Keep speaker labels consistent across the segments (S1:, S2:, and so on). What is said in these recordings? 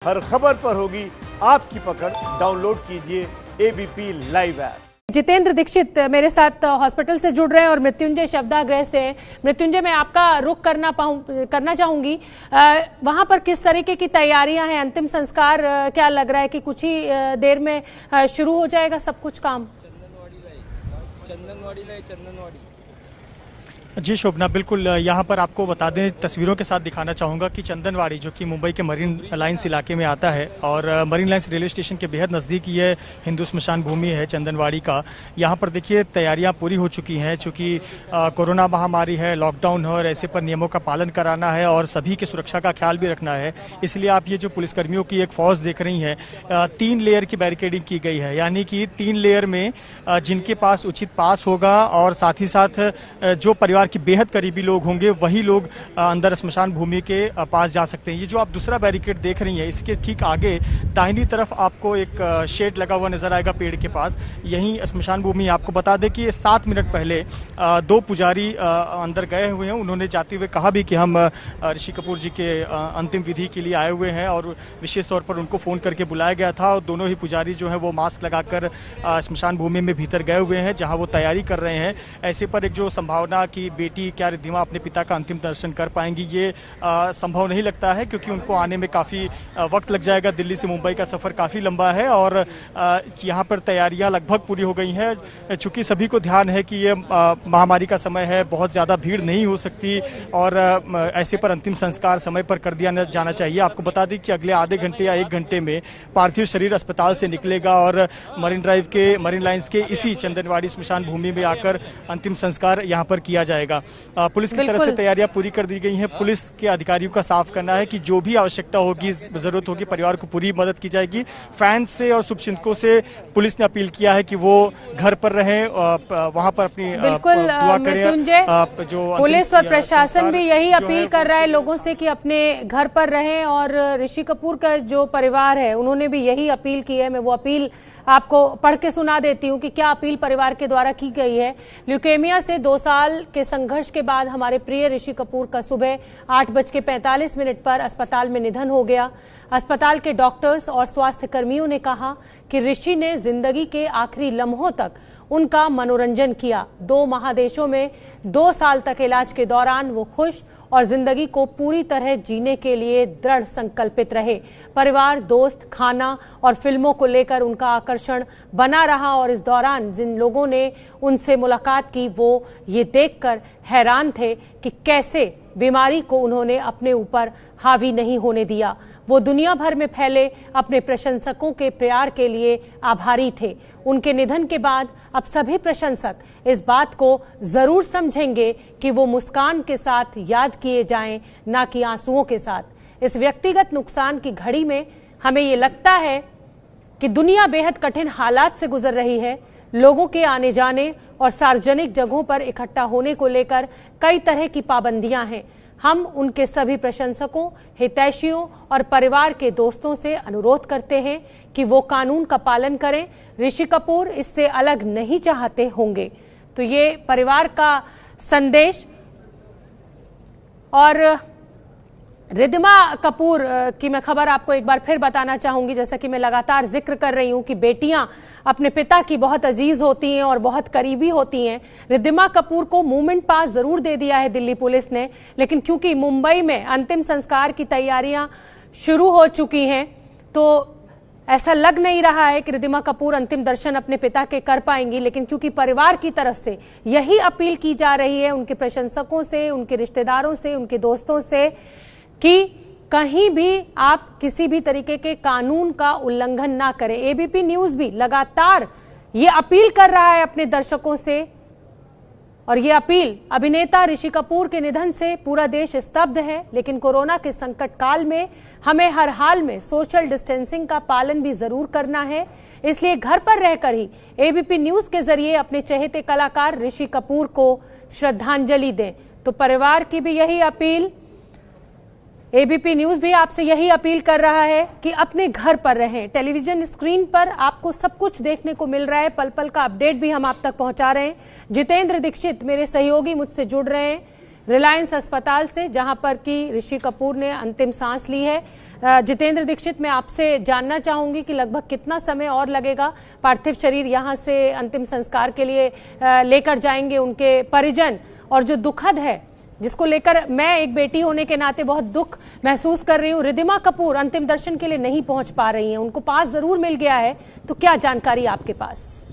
S1: हर खबर पर होगी आपकी पकड़। डाउनलोड कीजिए ABP live app.
S2: Jitendra Dikshit मेरे साथ हॉस्पिटल से जुड़ रहे हैं और मृत्युंजय शवदाह से। मृत्युंजय, मैं आपका रुख करना चाहूंगी, वहां पर किस तरीके की तैयारियां हैं? अंतिम संस्कार क्या लग रहा है कि कुछ ही देर में शुरू हो जाएगा सब कुछ काम?
S3: चंदनवाड़ी जी शोभना, बिल्कुल यहाँ पर आपको बता दें, तस्वीरों के साथ दिखाना चाहूँगा कि चंदनवाड़ी जो कि मुंबई के मरीन लाइन्स इलाके में आता है और मरीन लाइन्स रेलवे स्टेशन के बेहद नज़दीक ये हिंदू स्मशान भूमि है चंदनवाड़ी का। यहाँ पर देखिए तैयारियाँ पूरी हो चुकी हैं, चूँकि कोरोना महामारी है, लॉकडाउन है और ऐसे पर नियमों का पालन कराना है और सभी की सुरक्षा का ख्याल भी रखना है। इसलिए आप ये जो पुलिसकर्मियों की एक फौज देख रही हैं, 3 लेयर की बैरिकेडिंग की गई है, यानी कि 3 लेयर में जिनके पास उचित पास होगा और साथ ही साथ जो परिवार कि बेहद करीबी लोग होंगे वही लोग अंदर स्मशान भूमि के पास जा सकते हैं। ये जो आप दूसरा बैरिकेड देख रही हैं, इसके ठीक आगे दाहिनी तरफ आपको एक शेड लगा हुआ नजर आएगा पेड़ के पास, यही स्मशान भूमि। आपको बता दें कि 7 मिनट पहले 2 पुजारी अंदर गए हुए हैं। उन्होंने जाते हुए कहा भी कि हम ऋषि कपूर जी के अंतिम विधि के लिए आए हुए हैं और विशेष तौर पर उनको फोन करके बुलाया गया था और दोनों ही पुजारी जो है वो मास्क लगाकर स्मशान भूमि में भीतर गए हुए हैं जहाँ वो तैयारी कर रहे हैं। ऐसे पर एक जो संभावना की बेटी क्या रिद्धिमा अपने पिता का अंतिम दर्शन कर पाएंगी, ये संभव नहीं लगता है, क्योंकि उनको आने में काफ़ी वक्त लग जाएगा। दिल्ली से मुंबई का सफ़र काफ़ी लंबा है और यहाँ पर तैयारियां लगभग पूरी हो गई हैं। चूँकि सभी को ध्यान है कि ये महामारी का समय है, बहुत ज़्यादा भीड़ नहीं हो सकती और ऐसे पर अंतिम संस्कार समय पर कर दिया जाना चाहिए। आपको बता दें कि अगले आधे घंटे या 1 घंटे में पार्थिव शरीर अस्पताल से निकलेगा और मरीन लाइन्स के इसी चंदनवाड़ी स्मशान भूमि में आकर अंतिम संस्कार यहाँ पर किया जाएगा। पुलिस की तरफ से तैयारियां पूरी कर दी गई हैं। पुलिस के अधिकारियों का साफ करना है कि जो भी आवश्यकता होगी, जरूरत होगी, परिवार को पूरी मदद की जाएगी। फैंस से और शुभचिंतकों से पुलिस ने अपील किया है कि वो घर पर रहें, वहां पर अपनी दुआ करें। जो
S2: पुलिस और प्रशासन भी यही अपील कर रहा है लोगों से कि अपने घर पर रहें और ऋषि कपूर का जो परिवार है उन्होंने भी यही अपील की है। मैं वो अपील आपको पढ़ के सुना देती हूँ कि क्या अपील परिवार के द्वारा की गई है। ल्यूकेमिया से 2 साल के संघर्ष के बाद हमारे प्रिय ऋषि कपूर का सुबह 8:45 पर अस्पताल में निधन हो गया। अस्पताल के डॉक्टर्स और स्वास्थ्य कर्मियों ने कहा कि ऋषि ने जिंदगी के आखिरी लम्हों तक उनका मनोरंजन किया। 2 महादेशों में 2 साल तक इलाज के दौरान वो खुश और जिंदगी को पूरी तरह जीने के लिए दृढ़ संकल्पित रहे। परिवार, दोस्त, खाना और फिल्मों को लेकर उनका आकर्षण बना रहा और इस दौरान जिन लोगों ने उनसे मुलाकात की वो ये देखकर हैरान थे कि कैसे बीमारी को उन्होंने अपने ऊपर हावी नहीं होने दिया। वो दुनिया भर में फैले अपने प्रशंसकों के प्यार के लिए आभारी थे। उनके निधन के बाद अब सभी प्रशंसक इस बात को जरूर समझेंगे कि वो मुस्कान के साथ याद किए जाएं, ना कि आंसुओं के साथ। इस व्यक्तिगत नुकसान की घड़ी में हमें ये लगता है कि दुनिया बेहद कठिन हालात से गुजर रही है। लोगों के आने जाने और सार्वजनिक जगहों पर इकट्ठा होने को लेकर कई तरह की पाबंदियां हैं। हम उनके सभी प्रशंसकों, हितैषियों और परिवार के दोस्तों से अनुरोध करते हैं कि वो कानून का पालन करें। ऋषि कपूर इससे अलग नहीं चाहते होंगे। तो ये परिवार का संदेश। और रिद्धिमा कपूर की मैं खबर आपको एक बार फिर बताना चाहूंगी, जैसा कि मैं लगातार जिक्र कर रही हूं कि बेटियां अपने पिता की बहुत अजीज होती हैं और बहुत करीबी होती हैं। रिद्धिमा कपूर को मूवमेंट पास जरूर दे दिया है दिल्ली पुलिस ने, लेकिन क्योंकि मुंबई में अंतिम संस्कार की तैयारियां शुरू हो चुकी हैं तो ऐसा लग नहीं रहा है कि रिद्धिमा कपूर अंतिम दर्शन अपने पिता के कर पाएंगी। लेकिन क्योंकि परिवार की तरफ से यही अपील की जा रही है उनके प्रशंसकों से, उनके रिश्तेदारों से, उनके दोस्तों से कि कहीं भी आप किसी भी तरीके के कानून का उल्लंघन ना करें। एबीपी न्यूज भी लगातार ये अपील कर रहा है अपने दर्शकों से और ये अपील अभिनेता ऋषि कपूर के निधन से पूरा देश स्तब्ध है। लेकिन कोरोना के संकट काल में हमें हर हाल में सोशल डिस्टेंसिंग का पालन भी जरूर करना है। इसलिए घर पर रहकर ही एबीपी न्यूज के जरिए अपने चहेते कलाकार ऋषि कपूर को श्रद्धांजलि दें। तो परिवार की भी यही अपील, एबीपी न्यूज भी आपसे यही अपील कर रहा है कि अपने घर पर रहें। टेलीविजन स्क्रीन पर आपको सब कुछ देखने को मिल रहा है, पल पल का अपडेट भी हम आप तक पहुंचा रहे हैं। जितेंद्र दीक्षित मेरे सहयोगी मुझसे जुड़ रहे हैं। रिलायंस अस्पताल से, जहां पर कि ऋषि कपूर ने अंतिम सांस ली है। जितेंद्र दीक्षित, मैं आपसे जानना चाहूंगी कि लगभग कितना समय और लगेगा? पार्थिव शरीर यहां से अंतिम संस्कार के लिए लेकर जाएंगे उनके परिजन, और जो दुखद है, जिसको लेकर मैं एक बेटी होने के नाते बहुत दुख महसूस कर रही हूँ, रिद्धिमा कपूर अंतिम दर्शन के लिए नहीं पहुंच पा रही हैं। उनको पास जरूर मिल गया है, तो क्या जानकारी आपके पास?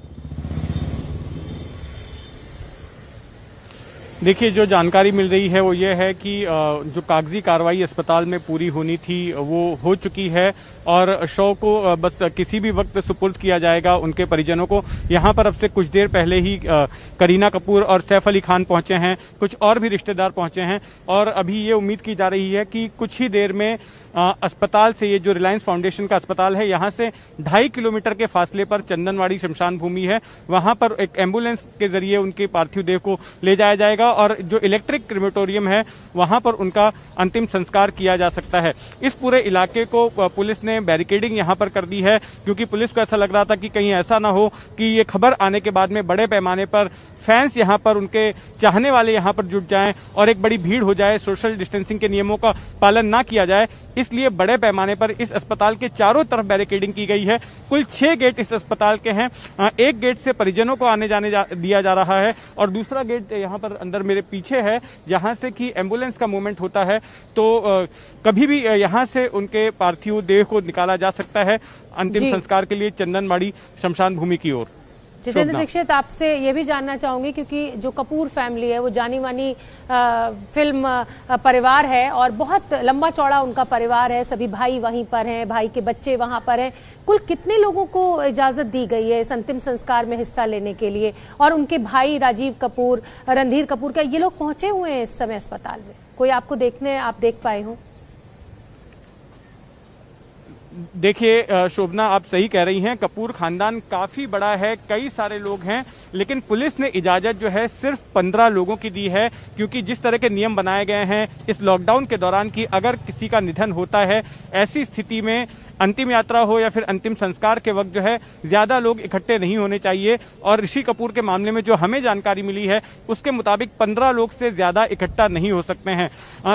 S4: देखिए, जो जानकारी मिल रही है वो ये है कि जो कागजी कार्रवाई अस्पताल में पूरी होनी थी वो हो चुकी है और शव को बस किसी भी वक्त सुपुर्द किया जाएगा उनके परिजनों को। यहाँ पर अब से कुछ देर पहले ही करीना कपूर और सैफ अली खान पहुंचे हैं, कुछ और भी रिश्तेदार पहुंचे हैं और अभी ये उम्मीद की जा रही है कि कुछ ही देर में अस्पताल से, ये जो रिलायंस फाउंडेशन का अस्पताल है, यहाँ से 2.5 किलोमीटर के फासले पर चंदनवाड़ी शमशान भूमि है, वहां पर एक एम्बुलेंस के जरिए उनके पार्थिव देह को ले जाया जाएगा और जो इलेक्ट्रिक क्रिमेटोरियम है वहां पर उनका अंतिम संस्कार किया जा सकता है। इस पूरे इलाके को पुलिस ने बैरिकेडिंग यहाँ पर कर दी है, क्योंकि पुलिस को ऐसा लग रहा था कि कहीं ऐसा ना हो कि ये खबर आने के बाद में बड़े पैमाने पर फैंस यहाँ पर, उनके चाहने वाले यहाँ पर जुट जाएं और एक बड़ी भीड़ हो जाए, सोशल डिस्टेंसिंग के नियमों का पालन ना किया जाए। इसलिए बड़े पैमाने पर इस अस्पताल के चारों तरफ बैरिकेडिंग की गई है। कुल 6 गेट इस अस्पताल के हैं। एक गेट से परिजनों को आने जाने दिया जा रहा है और दूसरा गेट यहाँ पर अंदर मेरे पीछे है, जहां से कि एम्बुलेंस का मूवमेंट होता है, तो कभी भी यहाँ से उनके पार्थिव देह को निकाला जा सकता है अंतिम संस्कार के लिए चंदनवाड़ी शमशान भूमि की ओर।
S2: जितेंद्र दीक्षित, आपसे ये भी जानना चाहूंगी, क्योंकि जो कपूर फैमिली है वो जानी मानी फिल्म परिवार है और बहुत लंबा चौड़ा उनका परिवार है, सभी भाई वहीं पर हैं, भाई के बच्चे वहां पर हैं। कुल कितने लोगों को इजाजत दी गई है इस अंतिम संस्कार में हिस्सा लेने के लिए? और उनके भाई राजीव कपूर, रणधीर कपूर, क्या ये लोग पहुंचे हुए हैं इस समय अस्पताल में? कोई आपको आप देख पाए हो?
S4: देखिए शोभना, आप सही कह रही हैं, कपूर खानदान काफी बड़ा है, कई सारे लोग हैं, लेकिन पुलिस ने इजाजत जो है सिर्फ 15 लोगों की दी है, क्योंकि जिस तरह के नियम बनाए गए हैं इस लॉकडाउन के दौरान कि अगर किसी का निधन होता है, ऐसी स्थिति में अंतिम यात्रा हो या फिर अंतिम संस्कार के वक्त जो है ज्यादा लोग इकट्ठे नहीं होने चाहिए। और ऋषि कपूर के मामले में जो हमें जानकारी मिली है उसके मुताबिक 15 लोग से ज्यादा इकट्ठा नहीं हो सकते हैं।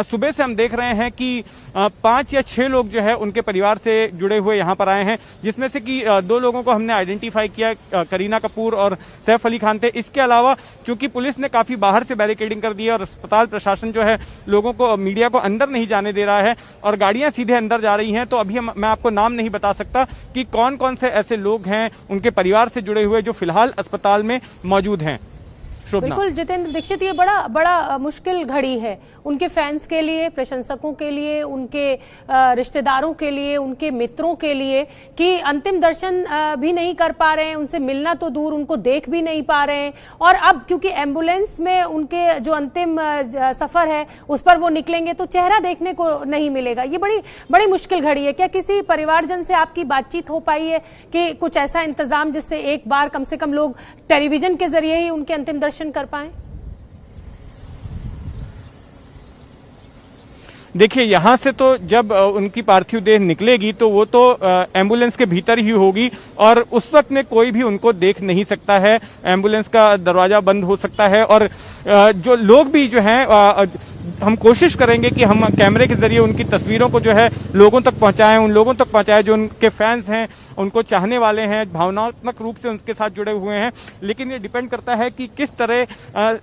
S4: सुबह से हम देख रहे हैं कि 5 या 6 लोग जो है उनके परिवार से जुड़े हुए यहाँ पर आए हैं, जिसमें से कि 2 लोगों को हमने आइडेंटिफाई किया, करीना कपूर और सैफ अली खान थे। इसके अलावा चूंकि पुलिस ने काफी बाहर से बैरिकेडिंग कर दी है और अस्पताल प्रशासन जो है लोगों को, मीडिया को अंदर नहीं जाने दे रहा है और गाड़ियां सीधे अंदर जा रही हैं, तो अभी मैं आपको नाम नहीं बता सकता कि कौन कौन से ऐसे लोग हैं उनके परिवार से जुड़े हुए जो फिलहाल अस्पताल में मौजूद हैं।
S2: बिल्कुल जितेंद्र दीक्षित, ये बड़ा मुश्किल घड़ी है उनके फैंस के लिए, प्रशंसकों के लिए, उनके रिश्तेदारों के लिए, उनके मित्रों के लिए, कि अंतिम दर्शन भी नहीं कर पा रहे हैं, उनसे मिलना तो दूर, उनको देख भी नहीं पा रहे हैं। और अब क्योंकि एम्बुलेंस में उनके जो अंतिम सफर है उस पर वो निकलेंगे तो चेहरा देखने को नहीं मिलेगा। ये बड़ी मुश्किल घड़ी है। क्या किसी परिवारजन से आपकी बातचीत हो पाई है कि कुछ ऐसा इंतजाम जिससे एक बार कम से कम लोग टेलीविजन के जरिए ही उनके अंतिम दर्शन कर पाएं?
S4: देखिए, यहाँ से तो जब उनकी पार्थिव देह निकलेगी तो वो तो एम्बुलेंस के भीतर ही होगी और उस वक्त में कोई भी उनको देख नहीं सकता है, एम्बुलेंस का दरवाजा बंद हो सकता है। और जो लोग भी जो हैं, हम कोशिश करेंगे कि हम कैमरे के जरिए उनकी तस्वीरों को जो है लोगों तक पहुंचाएं, उन लोगों तक पहुंचाएं जो उनके फैंस हैं, उनको चाहने वाले हैं, भावनात्मक रूप से उनके साथ जुड़े हुए हैं। लेकिन ये डिपेंड करता है कि किस तरह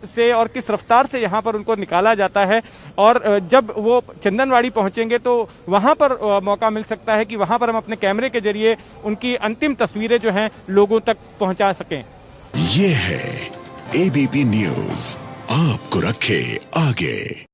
S4: से और किस रफ्तार से यहाँ पर उनको निकाला जाता है। और जब वो चंदनवाड़ी पहुंचेंगे तो वहां पर मौका मिल सकता है कि वहां पर हम अपने कैमरे के जरिए उनकी अंतिम तस्वीरें जो हैं लोगों तक पहुंचा सकें।
S5: ये है एबीपी न्यूज, आपको रखे आगे।